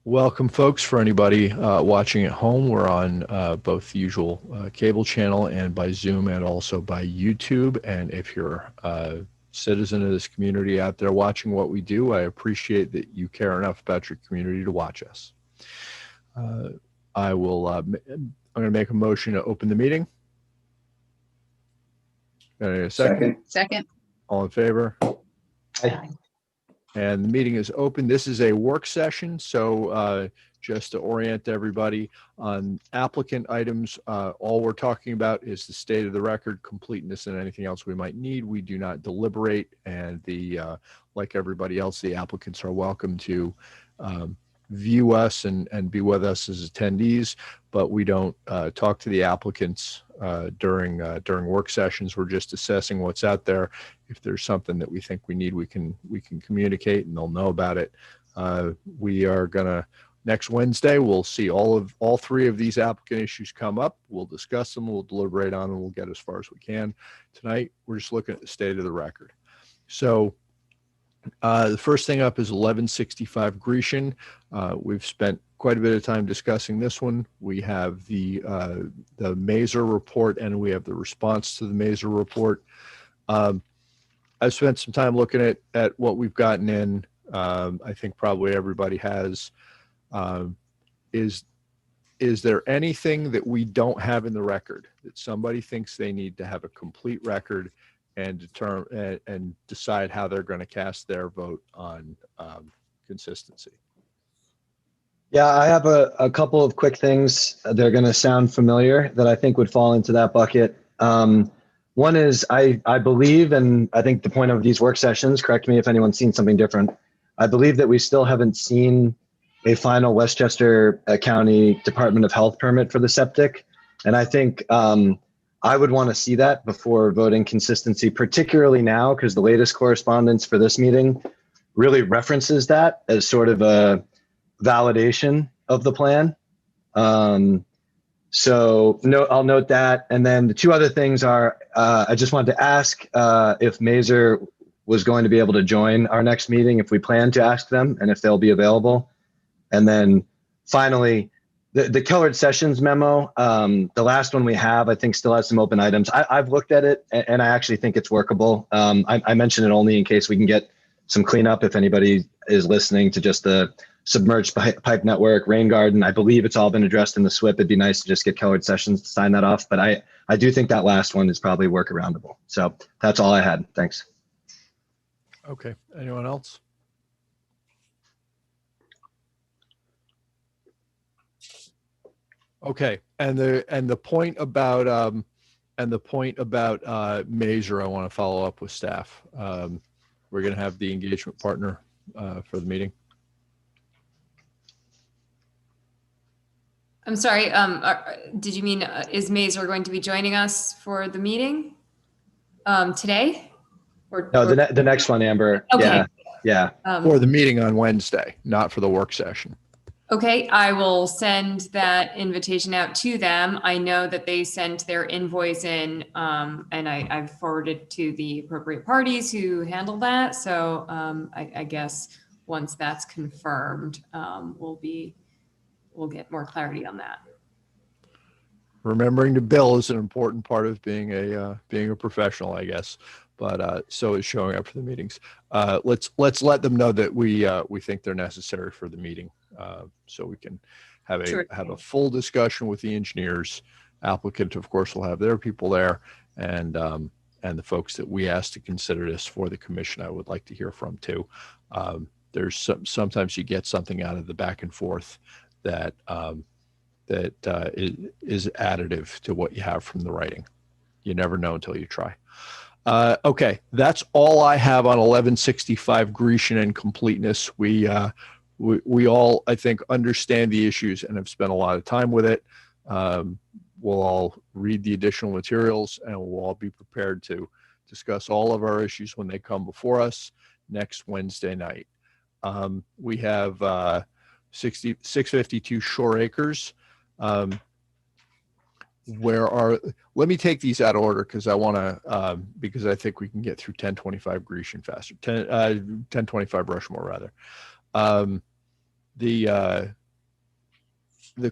Welcome, folks. For anybody watching at home, we're on both the usual cable channel and by Zoom and also by YouTube. And if you're a citizen of this community out there watching what we do, I appreciate that you care enough about your community to watch us. I'm going to make a motion to open the meeting. A second? Second. All in favor? Aye. And the meeting is open. This is a work session, so just to orient everybody on applicant items, all we're talking about is the state of the record, completeness, and anything else we might need. We do not deliberate, and like everybody else, the applicants are welcome to view us and be with us as attendees, but we don't talk to the applicants during work sessions. We're just assessing what's out there. If there's something that we think we need, we can communicate and they'll know about it. We are gonna, next Wednesday, we'll see all three of these applicant issues come up. We'll discuss them, we'll deliberate on them, we'll get as far as we can. Tonight, we're just looking at the state of the record. So the first thing up is 1165 Grecian. We've spent quite a bit of time discussing this one. We have the Mazur report and we have the response to the Mazur report. I've spent some time looking at what we've gotten in. I think probably everybody has. Is there anything that we don't have in the record that somebody thinks they need to have a complete record and determine and decide how they're going to cast their vote on consistency? Yeah, I have a couple of quick things. They're going to sound familiar that I think would fall into that bucket. One is I believe, and I think the point of these work sessions, correct me if anyone's seen something different, I believe that we still haven't seen a final Westchester County Department of Health permit for the septic. And I think I would want to see that before voting consistency, particularly now, because the latest correspondence for this meeting really references that as sort of a validation of the plan. So I'll note that. And then the two other things are, I just wanted to ask if Mazur was going to be able to join our next meeting, if we plan to ask them and if they'll be available. And then finally, the Kellard Sessions memo, the last one we have, I think still has some open items. I've looked at it and I actually think it's workable. I mention it only in case we can get some cleanup if anybody is listening to just the submerged pipe network, rain garden. I believe it's all been addressed in the SWIP. It'd be nice to just get Kellard Sessions to sign that off, but I do think that last one is probably workaroundable. So that's all I had. Thanks. Okay. Anyone else? Okay. And the point about Mazur, I want to follow up with staff. We're going to have the engagement partner for the meeting. I'm sorry. Did you mean is Mazur going to be joining us for the meeting today? No, the next one, Amber. Okay. Yeah. For the meeting on Wednesday, not for the work session. Okay, I will send that invitation out to them. I know that they sent their invoice in, and I've forwarded to the appropriate parties who handle that. So I guess once that's confirmed, we'll get more clarity on that. Remembering to bill is an important part of being a professional, I guess. But so is showing up for the meetings. Let's let them know that we think they're necessary for the meeting, so we can have a full discussion with the engineers. Applicant, of course, will have their people there, and the folks that we asked to consider this for the commission, I would like to hear from too. There's sometimes you get something out of the back and forth that is additive to what you have from the writing. You never know until you try. Okay, that's all I have on 1165 Grecian and completeness. We all, I think, understand the issues and have spent a lot of time with it. We'll all read the additional materials and we'll all be prepared to discuss all of our issues when they come before us next Wednesday night. We have 652 Shore Acres. Let me take these out of order because I want to, because I think we can get through 1025 Grecian faster, 1025 Rushmore rather. the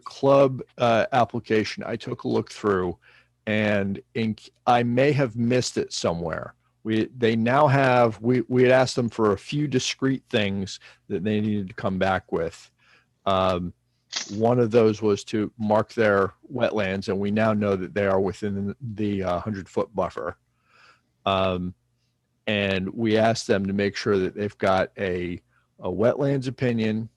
club application, I took a look through, and I may have missed it somewhere. They now have, we had asked them for a few discrete things that they needed to come back with. One of those was to mark their wetlands, and we now know that they are within the 100-foot buffer. And we asked them to make sure that they've got a wetlands opinion,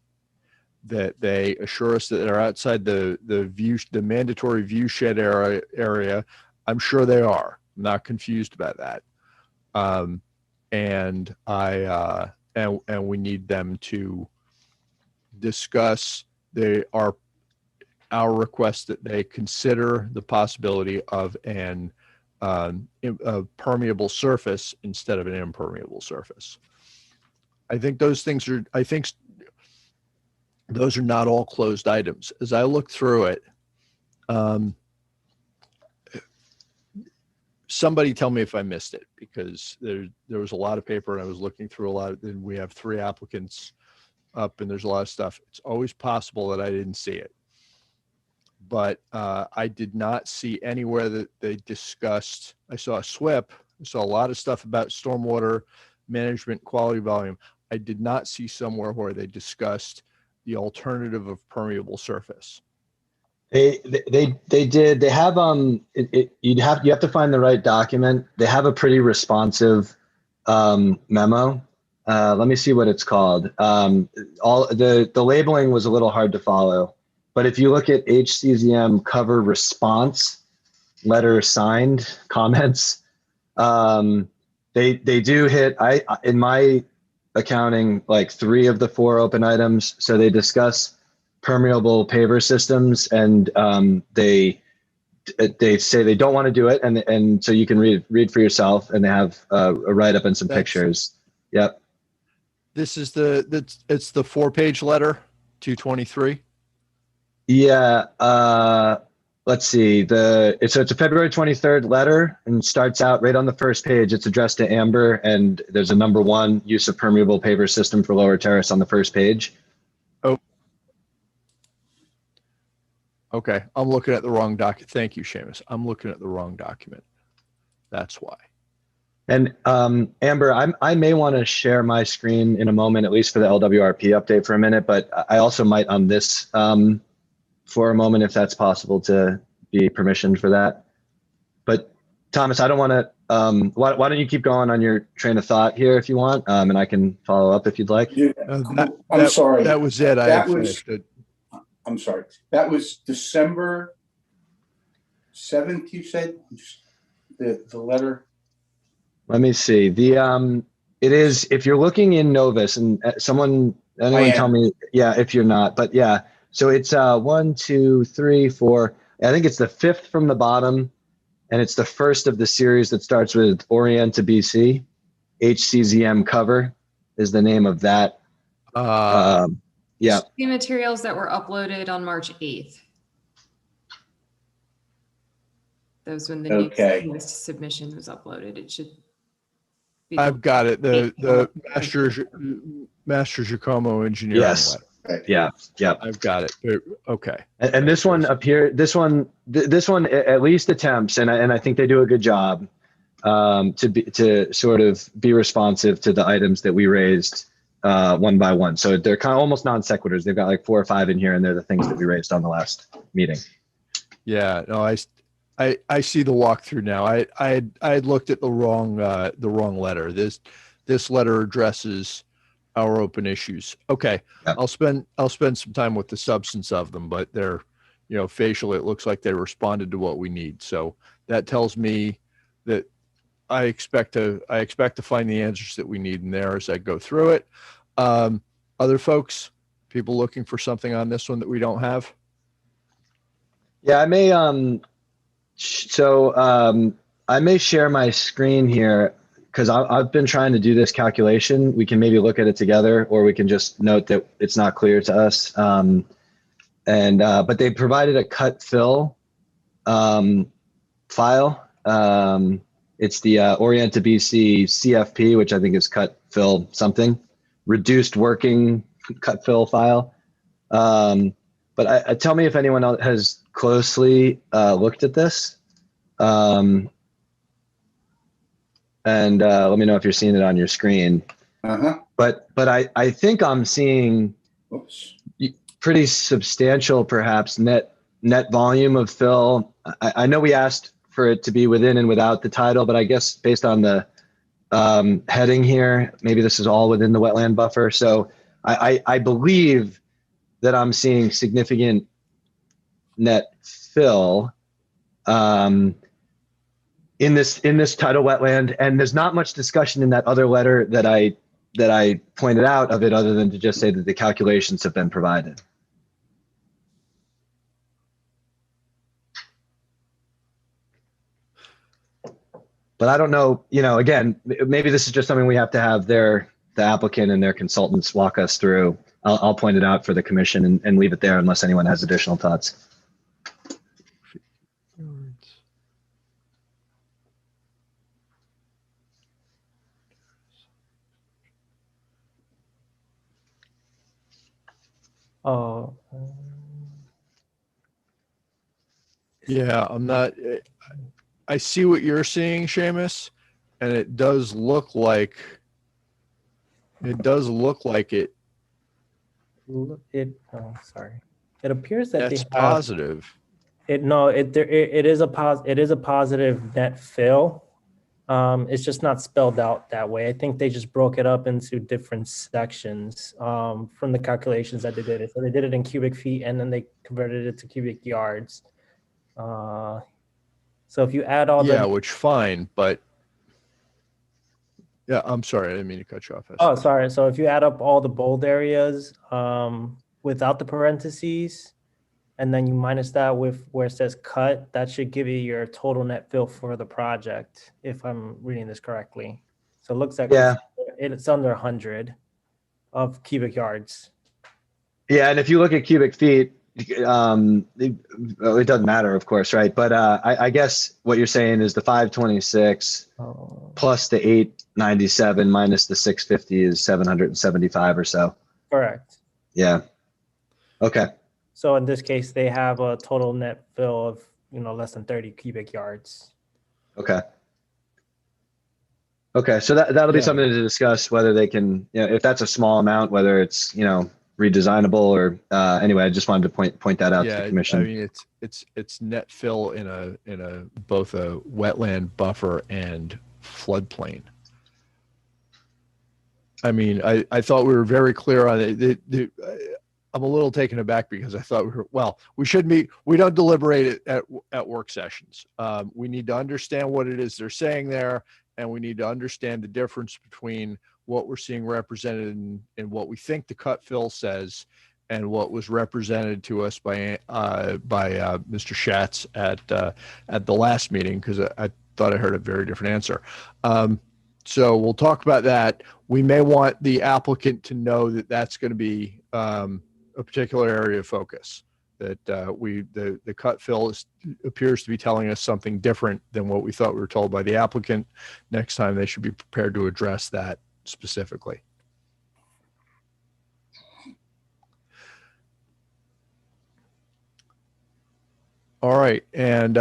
that they assure us that they're outside the mandatory view shed area. I'm sure they are. I'm not confused about that. And we need them to discuss our request that they consider the possibility of a permeable surface instead of an impermeable surface. I think those are not all closed items. As I look through it, somebody tell me if I missed it, because there was a lot of paper and I was looking through a lot and we have 3 applicants up and there's a lot of stuff. It's always possible that I didn't see it. But I did not see anywhere that they discussed. I saw a SWIP. I saw a lot of stuff about stormwater management, quality volume. I did not see somewhere where they discussed the alternative of permeable surface. They did. They have you have to find the right document. They have a pretty responsive memo. Let me see what it's called. All the labeling was a little hard to follow. But if you look at HCZM cover response, letter signed comments, they do hit, in my accounting, like 3 of the 4 open items. So they discuss permeable paver systems, and they say they don't want to do it. And so you can read for yourself, and they have a write-up and some pictures. Yep. This is it's the 4-page letter, 223. Yeah, let's see. It's a February 23rd letter, and starts out right on the first page. It's addressed to Amber, and there's a number 1, use of permeable paver system for lower terrace on the first page. Oh, okay. I'm looking at the wrong document. Thank you, Seamus. I'm looking at the wrong document. That's why. And Amber, I may want to share my screen in a moment, at least for the LWRP update for a minute, but I also might on this for a moment, if that's possible, to be permissioned for that. But Thomas, I don't want to, why don't you keep going on your train of thought here if you want, and I can follow up if you'd like. I'm sorry. That was it. I'm sorry. That was December 7th, you said? The letter? Let me see. It is, if you're looking in Novus, and anyone tell me, yeah, if you're not, but yeah. So it's 1, 2, 3, 4. I think it's the 5th from the bottom, and it's the first of the series that starts with Orient to BC. HCZM cover is the name of that. Yeah. The materials that were uploaded on March 8th. That was when the new submission was uploaded. It should be. I've got it. The Master Giacomo engineering letter. Yeah. I've got it. Okay. And this one up here, this one at least attempts, and I think they do a good job to sort of be responsive to the items that we raised one by one. So they're kind of almost non sequiturs. They've got like 4 or 5 in here, and they're the things that we raised on the last meeting. Yeah. No, I see the walkthrough now. I had looked at the wrong letter. This letter addresses our open issues. Okay. Yep. I'll spend some time with the substance of them, but they're, facially, it looks like they responded to what we need. So that tells me that I expect to find the answers that we need in there as I go through it. Other folks, people looking for something on this one that we don't have? Yeah, I may, I may share my screen here, because I've been trying to do this calculation. We can maybe look at it together, or we can just note that it's not clear to us. But they provided a cut fill file. It's the Orient to BC CFP, which I think is cut fill something, reduced working cut fill file. But tell me if anyone else has closely looked at this. And let me know if you're seeing it on your screen. Uh-huh. But I think I'm seeing Oops. pretty substantial, perhaps, net volume of fill. I know we asked for it to be within and without the title, but I guess based on the heading here, maybe this is all within the wetland buffer. So I believe that I'm seeing significant net fill in this tidal wetland, and there's not much discussion in that other letter that I pointed out of it, other than to just say that the calculations have been provided. But I don't know, again, maybe this is just something we have to have the applicant and their consultants walk us through. I'll point it out for the commission and leave it there unless anyone has additional thoughts. Oh, Yeah, I'm not. I see what you're seeing, Seamus, and it does look like it. oh, sorry. It appears that That's they have positive. it. No, it is a positive net fill. It's just not spelled out that way. I think they just broke it up into different sections from the calculations that they did. So they did it in cubic feet and then they converted it to cubic yards. So if you add all Yeah, the which fine, but yeah, I'm sorry, I didn't mean to cut you off. oh, sorry. So if you add up all the bold areas without the parentheses, and then you minus that with where it says cut, that should give you your total net fill for the project, if I'm reading this correctly. So it looks like Yeah. it's under 100 of cubic yards. Yeah, and if you look at cubic feet, it doesn't matter, of course, right? But I guess what you're saying is the 526 plus the 897 minus the 650 is 775 or so. Correct. Yeah. Okay. So in this case, they have a total net fill of less than 30 cubic yards. Okay. Okay, so that'll be Yeah. something to discuss, whether they can, if that's a small amount, whether it's redesignable or anyway. I just wanted to point that out to the commission. I mean, it's net fill in a both a wetland buffer and floodplain. I mean, I thought we were very clear on it. I'm a little taken aback because I thought we don't deliberate it at work sessions. We need to understand what it is they're saying there, and we need to understand the difference between what we're seeing represented in what we think the cut fill says and what was represented to us by Mr. Schatz at the last meeting, because I thought I heard a very different answer. So we'll talk about that. We may want the applicant to know that that's going to be a particular area of focus, that the cut fill appears to be telling us something different than what we thought we were told by the applicant. Next time they should be prepared to address that specifically. All right. And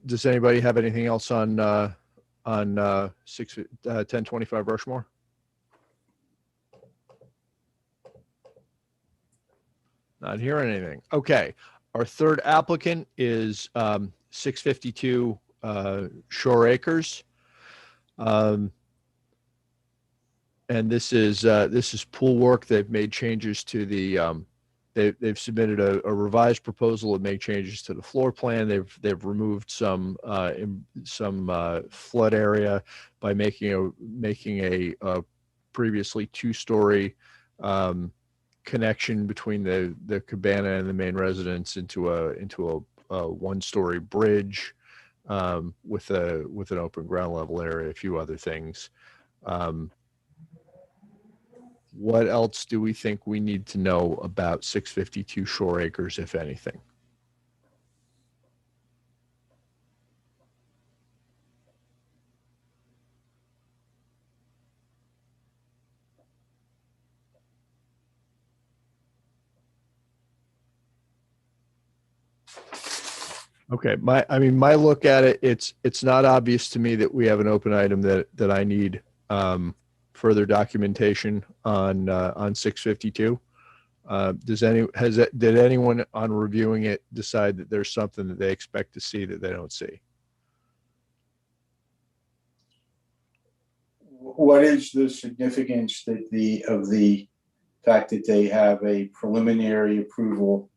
does anybody have anything else on 1025 Rushmore? Not hearing anything. Okay. Our third applicant is 652 Shore Acres. And this is pool work. They've made changes to the they've submitted a revised proposal to make changes to the floor plan. They've removed some flood area by making a previously two-story connection between the cabana and the main residence into a one-story bridge with an open ground level area, a few other things. What else do we think we need to know about 652 Shore Acres, if anything? Okay, my look at it, it's not obvious to me that we have an open item that I need further documentation on 652. Did anyone on reviewing it decide that there's something that they expect to see that they don't see? What is the significance that of the fact that they have a preliminary approval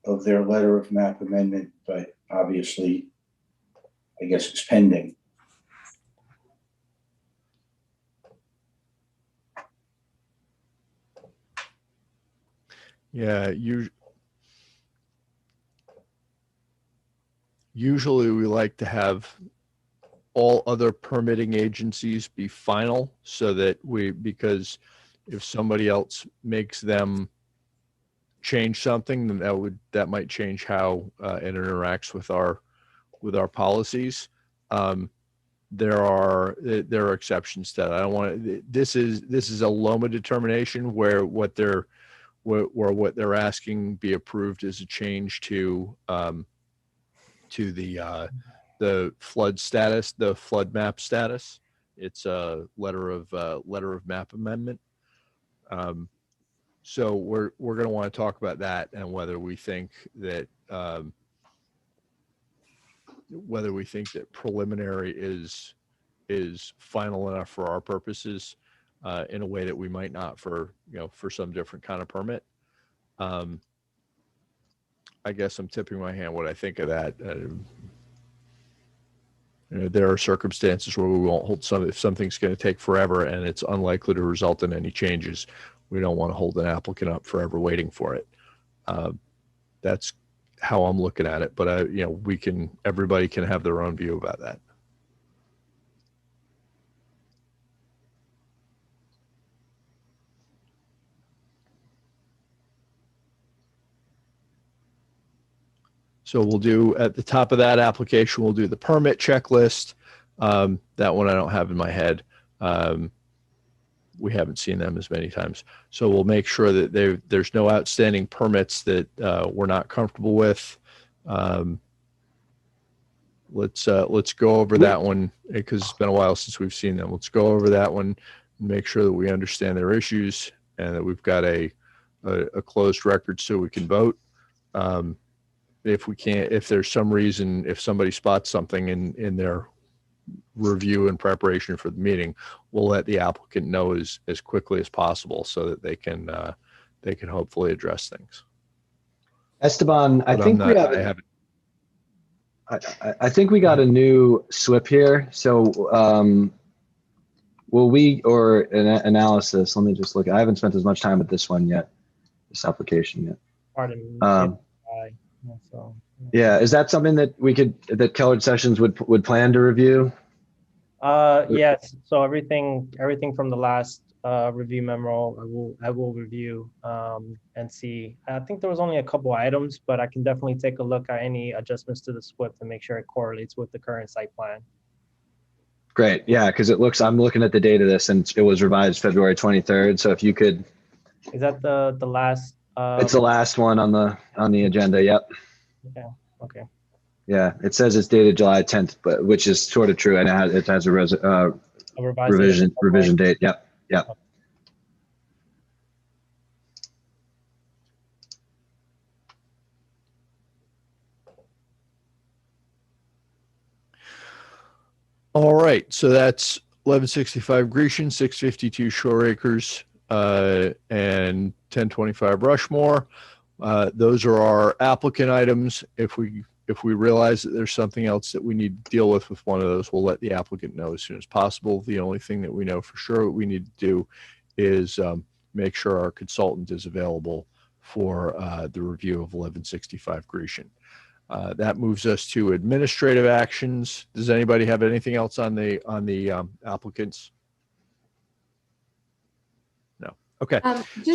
of their letter of map amendment, but obviously, I guess it's pending? Yeah, usually we like to have all other permitting agencies be final so that because if somebody else makes them change something, then that might change how it interacts with our policies. There are exceptions to that. I don't want to, this is a LOMA determination where what they're asking be approved is a change to the flood status, the flood map status. It's a letter of map amendment. So we're going to want to talk about that and whether we think that preliminary is final enough for our purposes in a way that we might not for some different kind of permit. I guess I'm tipping my hand what I think of that. There are circumstances where we won't hold if something's going to take forever and it's unlikely to result in any changes. We don't want to hold an applicant up forever waiting for it. That's how I'm looking at it. But everybody can have their own view about that. So we'll do at the top of that application, we'll do the permit checklist. That one I don't have in my head. We haven't seen them as many times. So we'll make sure that there's no outstanding permits that we're not comfortable with. Let's go over that one because it's been a while since we've seen them. Let's go over that one and make sure that we understand their issues and that we've got a closed record so we can vote. If there's some reason, if somebody spots something in their review and preparation for the meeting, we'll let the applicant know as quickly as possible so that they can hopefully address things. Esteban, I think we got a new SWIP here. So will we, or an analysis, let me just look. I haven't spent as much time with this one yet, this application yet. Pardon me. So, yeah, is that something that that Kellogg Sessions would plan to review? Yes. So everything from the last review memo, I will review and see. I think there was only a couple items, but I can definitely take a look at any adjustments to the SWIP to make sure it correlates with the current site plan. Great. Yeah, because I'm looking at the date of this and it was revised February 23rd. So if you could. Is that the last? It's the last one on the agenda. Yep. Okay. Yeah, it says it's dated July 10th, but which is sort of true. And it has a revision date. Yep. Okay. All right, so that's 1165 Grecian, 652 Shore Acres, and 1025 Rushmore. Those are our applicant items. If we realize that there's something else that we need to deal with one of those, we'll let the applicant know as soon as possible. The only thing that we know for sure what we need to do is make sure our consultant is available for the review of 1165 Grecian. That moves us to administrative actions. Does anybody have anything else on the applicants? No. Okay.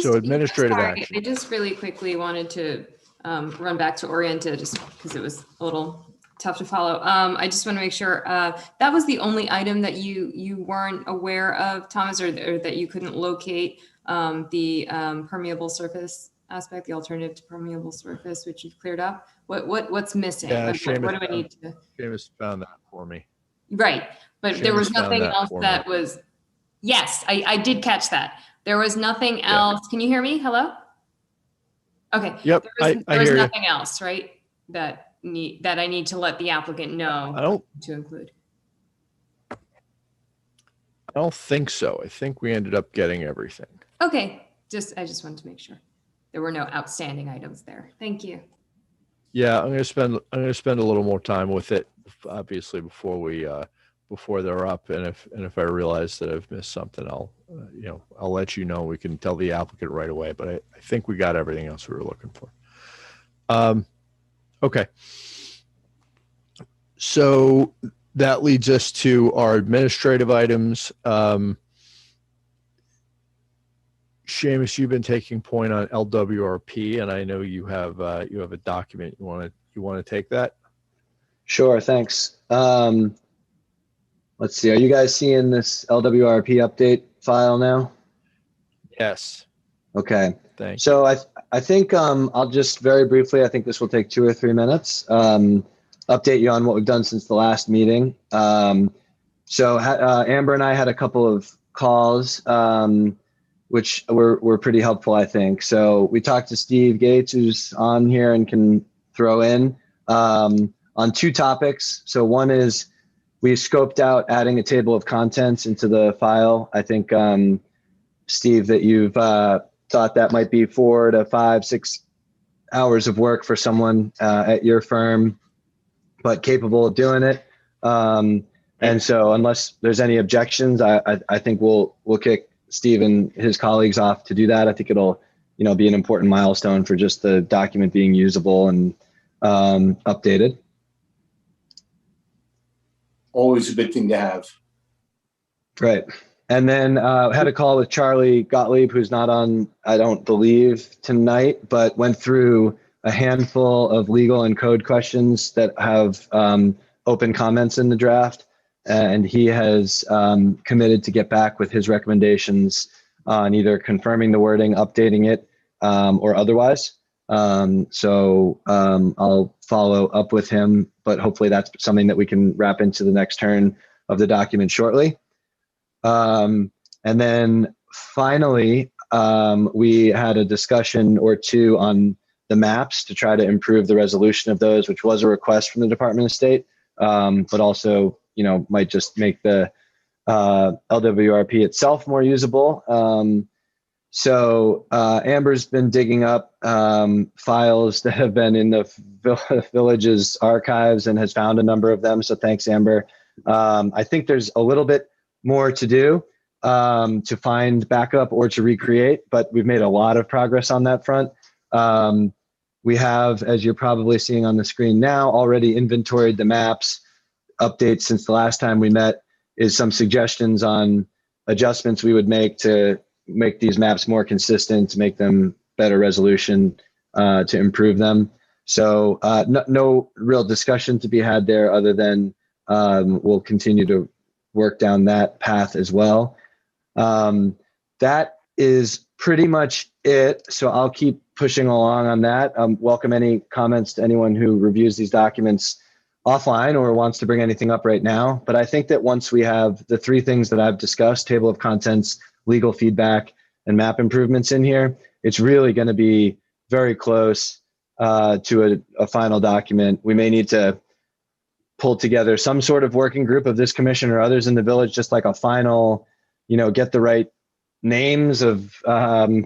So administrative action. I just really quickly wanted to run back to Orienta just because it was a little tough to follow. I just want to make sure that was the only item that you weren't aware of, Thomas, or that you couldn't locate the permeable surface aspect, the alternative to permeable surface, which you've cleared up. What's missing? Yeah, Like, what Seamus do I need to? Seamus found that for me. Right, but there was Seamus found nothing that else for that was. Yes, I did catch that. There was nothing Yeah. else. Can you hear me? Hello. Okay. Yep, There I was hear you. nothing else, right? That I need to let the applicant know to include. I don't think so. I think we ended up getting everything. Okay, I just wanted to make sure there were no outstanding items there. Thank you. Yeah, I'm gonna spend a little more time with it, obviously, before they're up. And if I realize that I've missed something, I'll let you know. We can tell the applicant right away. But I think we got everything else we were looking for. Okay. So that leads us to our administrative items. Seamus, you've been taking point on LWRP, and I know you have a document you want to take that. Sure, thanks. Let's see. Are you guys seeing this LWRP update file now? Yes. Okay. Thanks. So I think I'll just very briefly, I think this will take 2 or 3 minutes, update you on what we've done since the last meeting. So Amber and I had a couple of calls, which were pretty helpful, I think. So we talked to Steve Gates, who's on here and can throw in on 2 topics. So one is we scoped out adding a table of contents into the file. I think, Steve, that you've thought that might be 4 to 5, 6 hours of work for someone at your firm, but capable of doing it. And so unless there's any objections, I think we'll kick Steve and his colleagues off to do that. I think it'll, be an important milestone for just the document being usable and updated. Always a good thing to have. Right. And then had a call with Charlie Gottlieb, who's not on, I don't believe, tonight, but went through a handful of legal and code questions that have open comments in the draft. And he has committed to get back with his recommendations on either confirming the wording, updating it, or otherwise. So I'll follow up with him, but hopefully that's something that we can wrap into the next turn of the document shortly. And then finally, we had a discussion or 2 on the maps to try to improve the resolution of those, which was a request from the Department of State, but also, might just make the LWRP itself more usable. So Amber's been digging up files that have been in the village's archives and has found a number of them. So thanks, Amber. I think there's a little bit more to do to find backup or to recreate, but we've made a lot of progress on that front. We have, as you're probably seeing on the screen now, already inventoried the maps. Updates since the last time we met is some suggestions on adjustments we would make to make these maps more consistent, to make them better resolution, to improve them. So no real discussion to be had there other than we'll continue to work down that path as well. That is pretty much it. So I'll keep pushing along on that. Welcome any comments to anyone who reviews these documents offline or wants to bring anything up right now. But I think that once we have the 3 things that I've discussed, table of contents, legal feedback, and map improvements in here, it's really going to be very close to a final document. We may need to pull together some sort of working group of this commission or others in the village, just like a final, get the right names of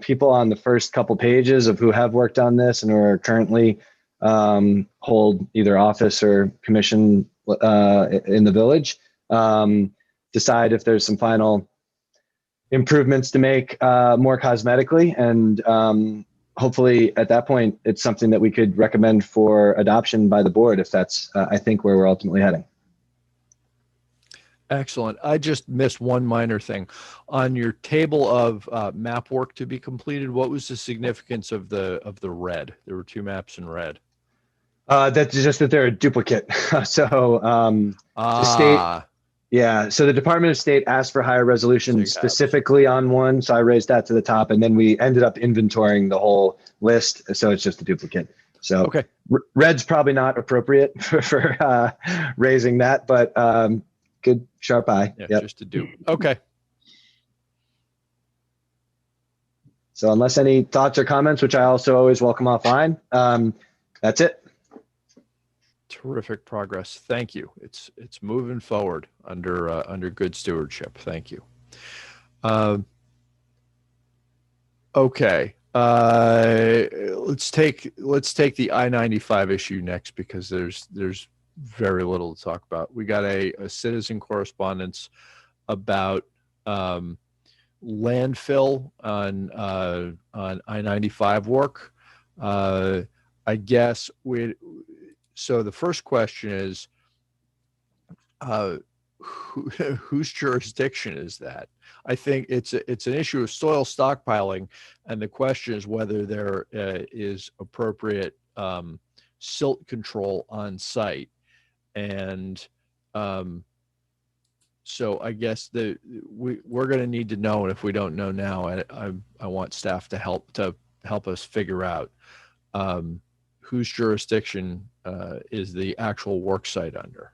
people on the first couple pages of who have worked on this and who are currently hold either office or commission in the village. Decide if there's some final improvements to make more cosmetically, and hopefully at that point it's something that we could recommend for adoption by the board if that's I think where we're ultimately heading. Excellent. I just missed one minor thing on your table of map work to be completed. What was the significance of the red? There were 2 maps in red. That's just that they're a duplicate. So the state, Yeah, so the Department of State asked for higher So you resolution have- specifically on one, so I raised that to the top, and then we ended up inventorying the whole list, so it's just a duplicate. So Okay. red's probably not appropriate for raising that, but good sharp eye. Yeah, Yep. just to do. Okay. So unless any thoughts or comments, which I also always welcome offline, that's it. Terrific progress. Thank you. It's moving forward under good stewardship. Thank you. Okay. Let's take the I-95 issue next, because there's very little to talk about. We got a citizen correspondence about landfill on I-95 work. I guess so the first question is, whose jurisdiction is that? I think it's an issue of soil stockpiling, and the question is whether there is appropriate silt control on site. And so I guess we're going to need to know, and if we don't know now, I want staff to help us figure out whose jurisdiction is the actual work site under.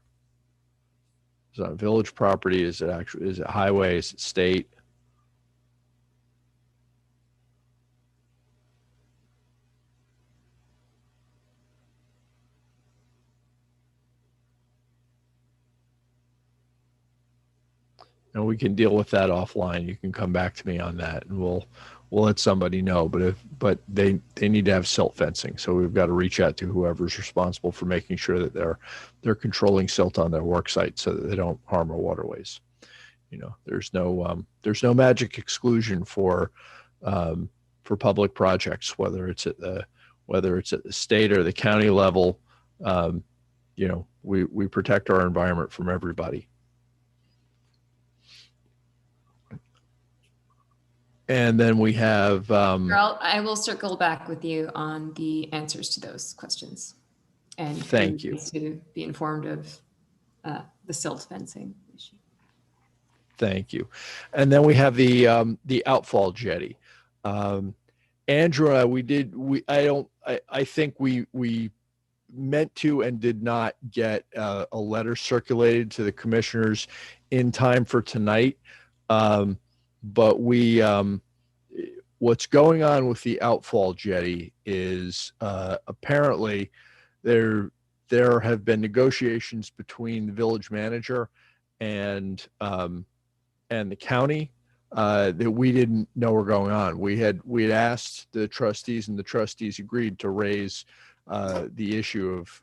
Is it on village property? Is it highway? Is it state? And we can deal with that offline. You can come back to me on that, and we'll let somebody know. But they need to have silt fencing, so we've got to reach out to whoever's responsible for making sure that they're controlling silt on their work site so that they don't harm our waterways. You know, there's no magic exclusion for public projects, whether it's at the state or the county level. You know, we protect our environment from everybody. And then we have. Carl, I will circle back with you on the answers to those questions. And Thank you. To be informed of the silt fencing issue. Thank you. And then we have the Outfall Jetty. Andrew and I think we meant to and did not get a letter circulated to the commissioners in time for tonight. But what's going on with the Outfall Jetty is apparently there have been negotiations between the village manager and the county that we didn't know were going on. We had asked the trustees, and the trustees agreed to raise the issue of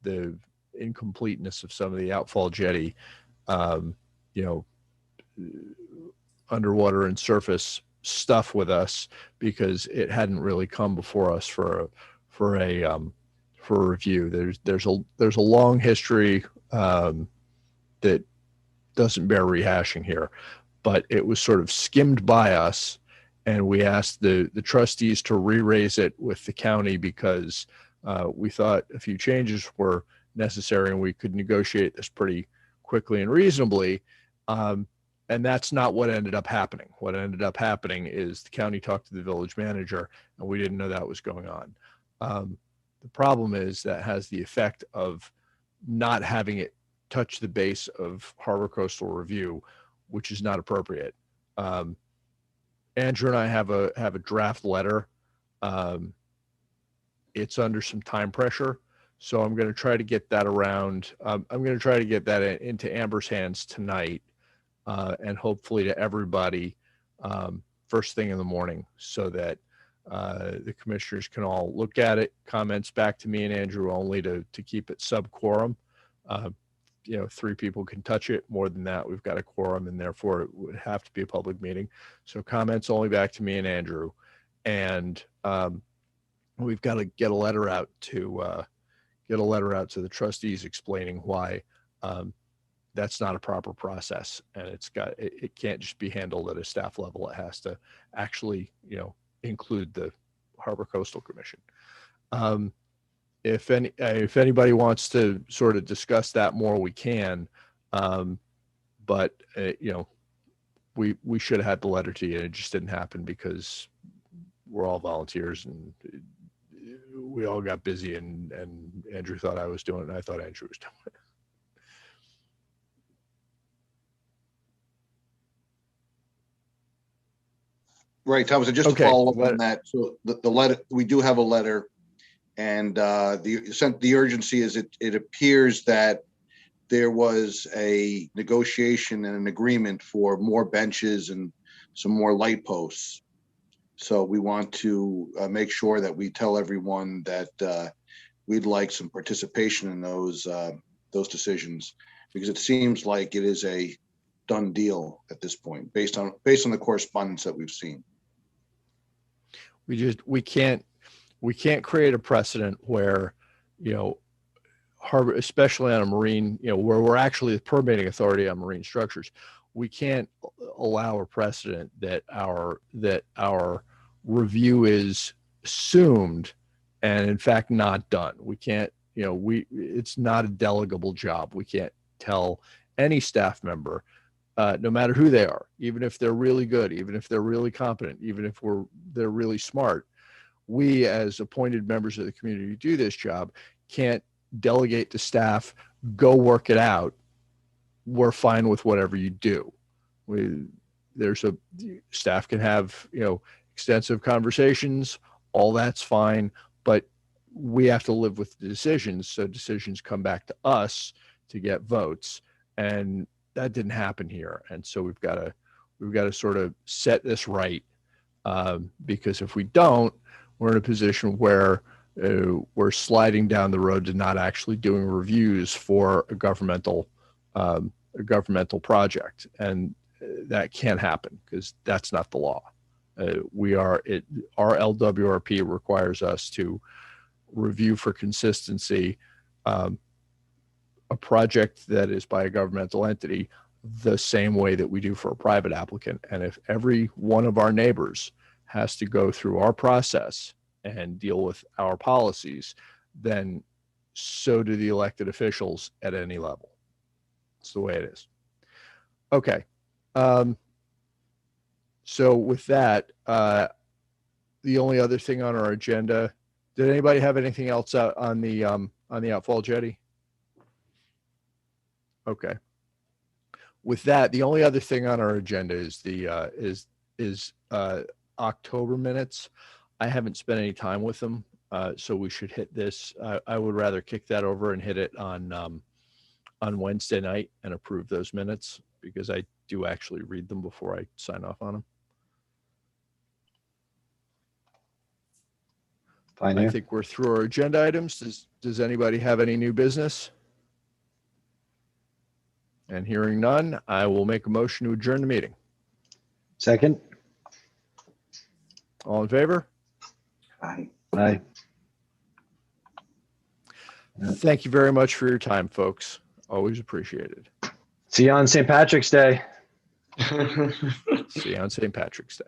the incompleteness of some of the Outfall Jetty, underwater and surface stuff with us, because it hadn't really come before us for a review. There's a long history that doesn't bear rehashing here, but it was sort of skimmed by us, and we asked the trustees to re-raise it with the county because we thought a few changes were necessary and we could negotiate this pretty quickly and reasonably. And that's not what ended up happening. What ended up happening is the county talked to the village manager, and we didn't know that was going on. The problem is that has the effect of not having it touch the base of Harbor Coastal Review, which is not appropriate. Andrew and I have a draft letter. It's under some time pressure, so I'm going to try to get that around. I'm going to try to get that into Amber's hands tonight. And hopefully to everybody first thing in the morning, so that the commissioners can all look at it, comments back to me and Andrew only to keep it sub quorum. 3 people can touch it. More than that, we've got a quorum, and therefore it would have to be a public meeting. So comments only back to me and Andrew. And we've got to get a letter out to the trustees explaining why that's not a proper process, and it can't just be handled at a staff level. It has to actually, include the Harbor Coastal Commission. If anybody wants to sort of discuss that more, we can. but we should have had the letter to you, and it just didn't happen because we're all volunteers, and we all got busy, and Andrew thought I was doing it, and I thought Andrew was doing it. Right, Thomas, and just to Okay, follow up on that, so the letter, we do have a letter, and the urgency is it appears that there was a negotiation and an agreement for more benches and some more light posts. So we want to make sure that we tell everyone that we'd like some participation in those decisions, because it seems like it is a done deal at this point, based on the correspondence that we've seen. We can't create a precedent where, harbor, especially on a marine, where we're actually the permitting authority on marine structures. We can't allow a precedent that our review is assumed and in fact not done. We can't, it's not a delegable job. We can't tell any staff member, no matter who they are, even if they're really good, even if they're really competent, even if they're really smart, we as appointed members of the community who do this job can't delegate to staff, go work it out. We're fine with whatever you do. Staff can have, extensive conversations, all that's fine, but we have to live with the decisions. So decisions come back to us to get votes, and that didn't happen here. And so we've got to sort of set this right, because if we don't, we're in a position where we're sliding down the road to not actually doing reviews for a governmental project, and that can't happen because that's not the law. Our LWRP requires us to review for consistency a project that is by a governmental entity the same way that we do for a private applicant. And if every one of our neighbors has to go through our process and deal with our policies, then so do the elected officials at any level. It's the way it is. Okay. So with that, the only other thing on our agenda, did anybody have anything else out on the Outfall Jetty? Okay. With that, the only other thing on our agenda is the October minutes. I haven't spent any time with them, so we should hit this. I would rather kick that over and hit it on Wednesday night and approve those minutes, because I do actually read them before I sign off on them. Fine. I think we're through our agenda items. Does anybody have any new business? And hearing none, I will make a motion to adjourn the meeting. Second. All in favor? Aye. Aye. Thank you very much for your time, folks. Always appreciated. See you on St. Patrick's Day. See you on St. Patrick's Day.